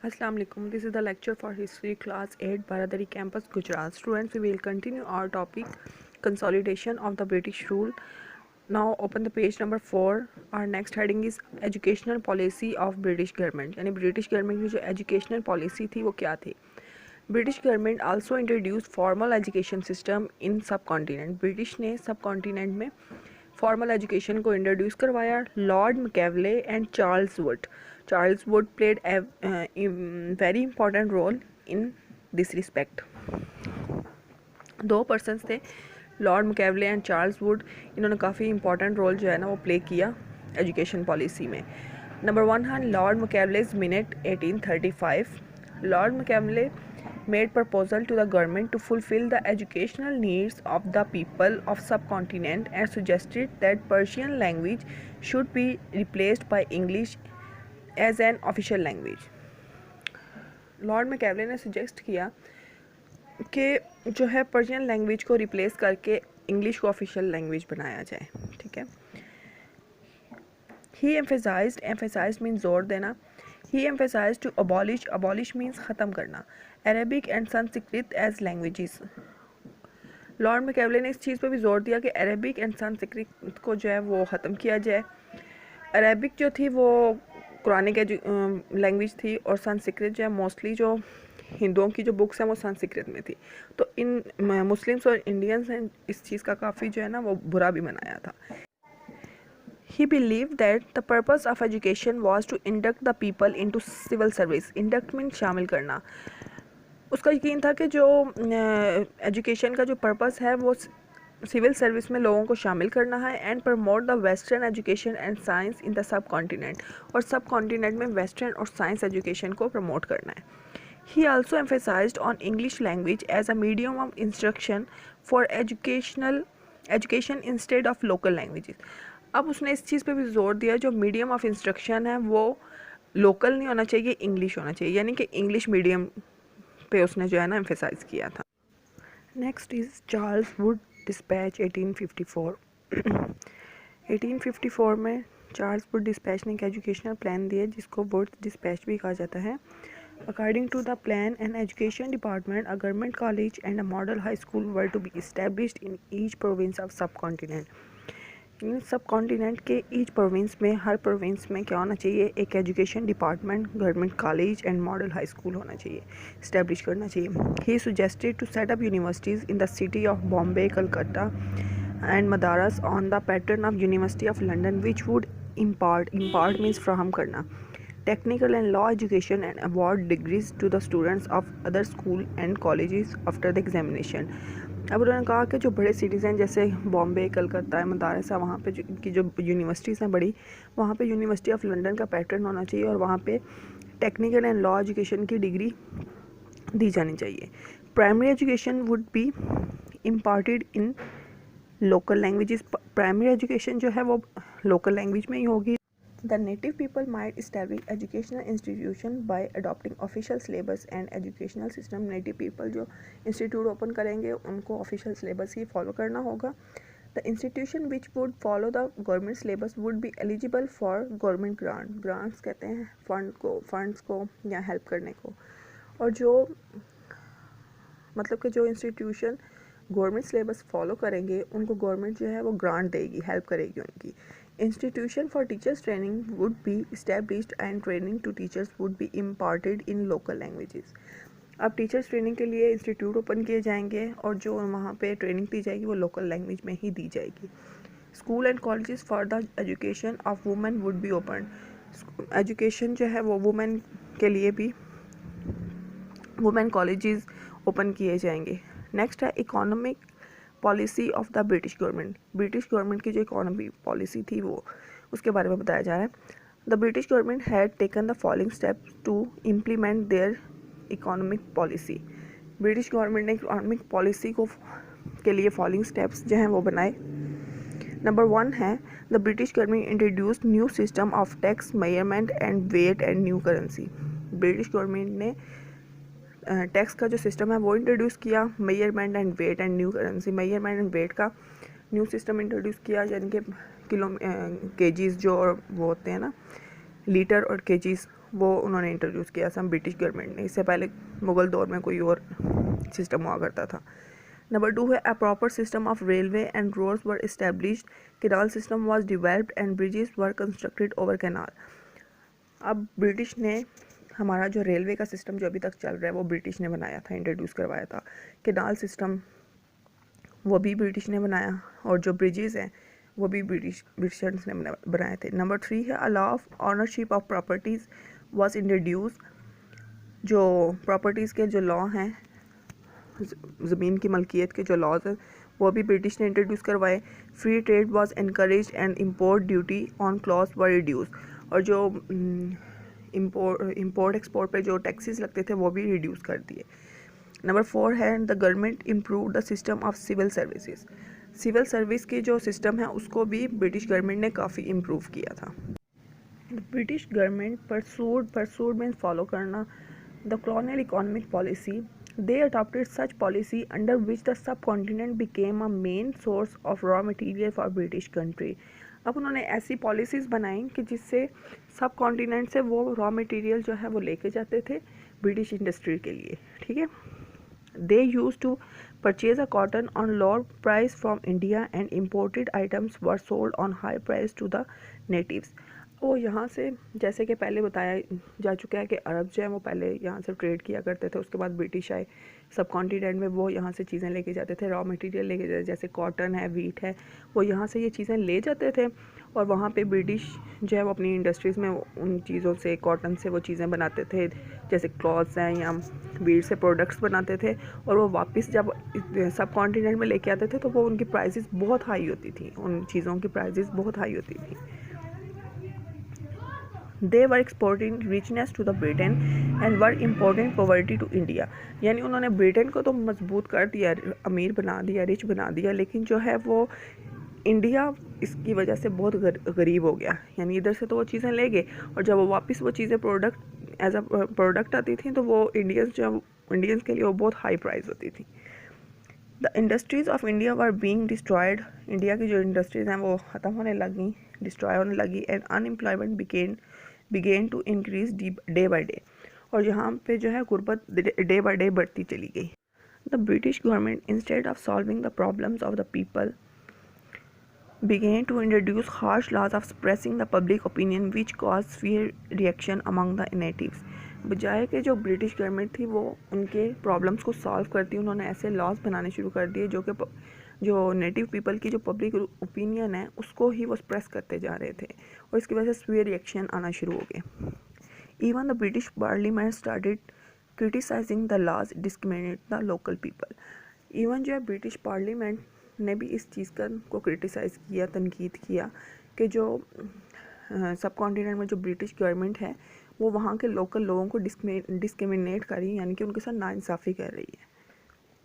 Assalamu alaikum. This is the lecture for History Class 8 Baradari Campus, Gujarat. Students, we will continue our topic consolidation of the British rule. Now open the page number 4. Our next heading is educational policy of British government. यानी British government की जो educational policy थी वो क्या थी? British government also introduced formal education system in subcontinent. British ने subcontinent में formal education को इंट्रोड्यूस करवाया. Lord Macaulay and Charles Wood played a very important role in this respect. दो पर्सनस थे, Lord Macaulay and Charles Wood. इन्होंने काफ़ी important role जो है ना वो प्ले किया एजुकेशन पॉलिसी में. नंबर 1 है Lord Macaulay's minute 1835. Lord Macaulay made proposal to the government to fulfill the educational needs of the people of subcontinent and suggested that Persian language should be replaced by English as an official language. Lord Macaulay ने suggest किया कि जो है Persian language को replace करके English को official language बनाया जाए. ठीक है. ही एम्फेसाइज्ड मीन्स जोर देना. He emphasized to abolish means ख़त्म करना Arabic and Sanskrit as languages. Lord Macaulay ने इस चीज़ पे भी जोर दिया कि अरेबिक एंड संस्कृत को जो है वो ख़त्म किया जाए. अरेबिक जो थी वो कुरानिक लैंग्वेज थी और संस्कृत जो है मोस्टली जो हिंदुओं की जो बुक्स हैं वो संस्कृत में थी. तो इन मुस्लिम्स और इंडियंस ने इस चीज़ का काफ़ी जो है ना वो बुरा भी मनाया था. He believed that the purpose of education was to induct the people into civil service. Induct means शामिल करना. उसका यकीन था कि जो एजुकेशन का जो पर्पस है वो सिविल सर्विस में लोगों को शामिल करना है and promote the western education and science in the sub continent. और सब कॉन्टिनेंट में वेस्टर्न और साइंस एजुकेशन को प्रमोट करना है. He also emphasized on English language as a medium of instruction for education instead of local languages. अब उसने इस चीज़ पे भी जोर दिया जो मीडियम ऑफ इंस्ट्रक्शन है वो लोकल नहीं होना चाहिए, इंग्लिश होना चाहिए. यानी कि इंग्लिश मीडियम पे उसने जो है ना एम्फेसाइज किया था. Next is Charles Wood dispatch 1854. 1854 में चार्ल्स वुड डिस्पैच ने एक एजुकेशनल प्लान दिया जिसको वुड डिस्पैच भी कहा जाता है. According to the plan, an education department, a government college and a model high school were to be established in each province of subcontinent. इन सब continent के ईच प्रोविंस में हर province में क्या होना चाहिए, एक education department, government college and model high school होना चाहिए, इस्टेब्लिश करना चाहिए. ही suggested to set up universities in the city of Bombay, Calcutta and Madras on the pattern of university of London which would impart means फ्राहम करना technical and law education and award degrees to the students of other school and colleges after the examination. अब उन्होंने कहा कि जो बड़े cities हैं जैसे बॉम्बे, कलकत्ता, मदारस, वहाँ पे की जो यूनिवर्सिटीज़ हैं बड़ी, वहाँ पे यूनिवर्सिटी ऑफ लंदन का पैटर्न होना चाहिए और वहाँ पे टेक्निकल एंड लॉ एजुकेशन की डिग्री दी जानी चाहिए. Primary education would be imparted in local languages. Primary education जो है वो लोकल लैंग्वेज में ही होगी. The native people might establish educational institution by adopting official syllabus and educational system. Native people जो institute open करेंगे उनको official syllabus ही follow करना होगा. The institution which would follow the government syllabus would be eligible for government grant. Grants कहते हैं funds को या help करने को. और जो मतलब कि जो institution गवर्नमेंट सिलेबस फॉलो करेंगे उनको गवर्नमेंट जो है वो ग्रांट देगी, हेल्प करेगी उनकी. Institution for teachers training would be established and training to teachers would be imparted in local languages. अब टीचर्स ट्रेनिंग के लिए इंस्टीट्यूट ओपन किए जाएंगे और जो वहाँ पे ट्रेनिंग दी जाएगी वो लोकल लैंग्वेज में ही दी जाएगी. School and colleges for the education of women would be open. Education जो है वो वुमेन के लिए भी वुमेन कॉलेजेस ओपन किए जाएंगे. नेक्स्ट है economic policy of the British government. British government की जो इकोनॉमिक पॉलिसी थी वो उसके बारे में बताया जा रहा है. The British government had taken the following steps to implement their economic policy. British government ने इकोनॉमिक पॉलिसी को के लिए फॉलोइंग स्टेप्स जो हैं वो बनाए. नंबर 1 है the British government introduced new system of tax measurement and weight and new currency. British government ने टैक्स का जो सिस्टम है वो इंट्रोड्यूस किया, measurement and weight and new currency. Measurement and weight का न्यू सिस्टम इंट्रोड्यूस किया यानी कि किलो केजीज जो वो होते हैं ना लीटर और केजीज वो उन्होंने इंट्रोड्यूस किया था ब्रिटिश गवर्नमेंट ने। इससे पहले मुग़ल दौर में कोई और सिस्टम हुआ करता था। नंबर 2 है, a proper system of railway and roads were established, canal system was developed and bridges were constructed over canal. अब ब्रिटिश ने हमारा जो रेलवे का सिस्टम जो अभी तक चल रहा है वो ब्रिटिश ने बनाया था, इंट्रोड्यूस करवाया था। कैनाल सिस्टम वो भी ब्रिटिश ने बनाया, और जो ब्रिजेस हैं वो भी ब्रिटिशर्स ने बनाए थे। नंबर 3 है, a law of ownership of properties was introduce. जो प्रॉपर्टीज़ के जो लॉ हैं, ज़मीन की मलकियत के जो लॉज हैं वो भी ब्रिटिश ने इंट्रोड्यूस करवाए। Free trade was encourage and import duty on cloth were reduce. और जो इम्पोर्ट एक्सपोर्ट पे जो टैक्सेस लगते थे वो भी रिड्यूस कर दिए। नंबर 4 है, the government improve the system of civil services. Civil service की जो सिस्टम है उसको भी ब्रिटिश गवर्नमेंट ने काफ़ी इम्प्रूव किया था। British government pursued means follow करना the colonial economic policy. They adopted such policy under which the subcontinent became a main source of raw material for British country. अब उन्होंने ऐसी पॉलिसीज़ बनाई कि जिससे सब कॉन्टिनेंट से वो रॉ मटेरियल जो है वो लेके जाते थे ब्रिटिश इंडस्ट्री के लिए, ठीक है। They used to purchase a cotton on low price from India and imported items were sold on high price to the natives. वो यहाँ से, जैसे कि पहले बताया जा चुका है कि अरब जो है वो पहले यहाँ से ट्रेड किया करते थे, उसके बाद ब्रिटिश आए सब कॉन्टिनेंट में, वो यहाँ से चीज़ें लेके जाते थे, रॉ मटेरियल लेके जाते, जैसे कॉटन है, वीट है, वो यहाँ से ये चीज़ें ले जाते थे और वहाँ पे ब्रिटिश जो है वो अपनी इंडस्ट्रीज़ में उन चीज़ों से, कॉटन से वो चीज़ें बनाते थे, जैसे क्लॉथ्स हैं या वीट से प्रोडक्ट्स बनाते थे, और वो वापस जब सब कॉन्टिनेंट में लेके आते थे तो वो उनकी प्राइसेस बहुत हाई होती थी, उन चीज़ों की प्राइसेस बहुत हाई होती थी। They were exporting richness to the Britain and were importing poverty to India. यानी उन्होंने ब्रिटेन को तो मजबूत कर दिया, अमीर बना दिया, रिच बना दिया, लेकिन जो है वो इंडिया इसकी वजह से बहुत गरीब हो गया। यानी इधर से तो वो चीज़ें ले गए और जब वो वापस वो चीज़ें प्रोडक्ट एज अ प्रोडक्ट आती थी तो वो इंडियंस के लिए वो बहुत हाई प्राइस होती थी। The industries of India were being destroyed. India की जो इंडस्ट्रीज़ हैं वो ख़त्म होने लगी, डिस्ट्रॉय होने लगी, and unemployment began to increase day by day. और यहाँ पे जो है गुर्बत डे बाई डे बढ़ती चली गई। The British government instead of solving the problems of the people began to introduce harsh laws of suppressing the public opinion which caused fear reaction among the natives. बजाय के जो British government थी वो उनके problems को solve करती, उन्होंने ऐसे लॉज बनाने शुरू कर दिए जो नेटिव पीपल की जो पब्लिक ओपिनियन है उसको ही वो सप्रेस करते जा रहे थे, और इसकी वजह से फियर रिएक्शन आना शुरू हो गए। Even the British parliament started criticising the laws discriminate the local people. Even जो है ब्रिटिश पार्लियामेंट ने भी इस चीज़ को क्रिटिसाइज़ किया, तनकीद किया कि जो सब कॉन्टिनेंट में जो ब्रिटिश गवर्नमेंट है वो वहाँ के लोकल लोगों को डिस्क्रिमिनेट कर रही है, यानी कि उनके साथ नाइंसाफ़ी कर रही है।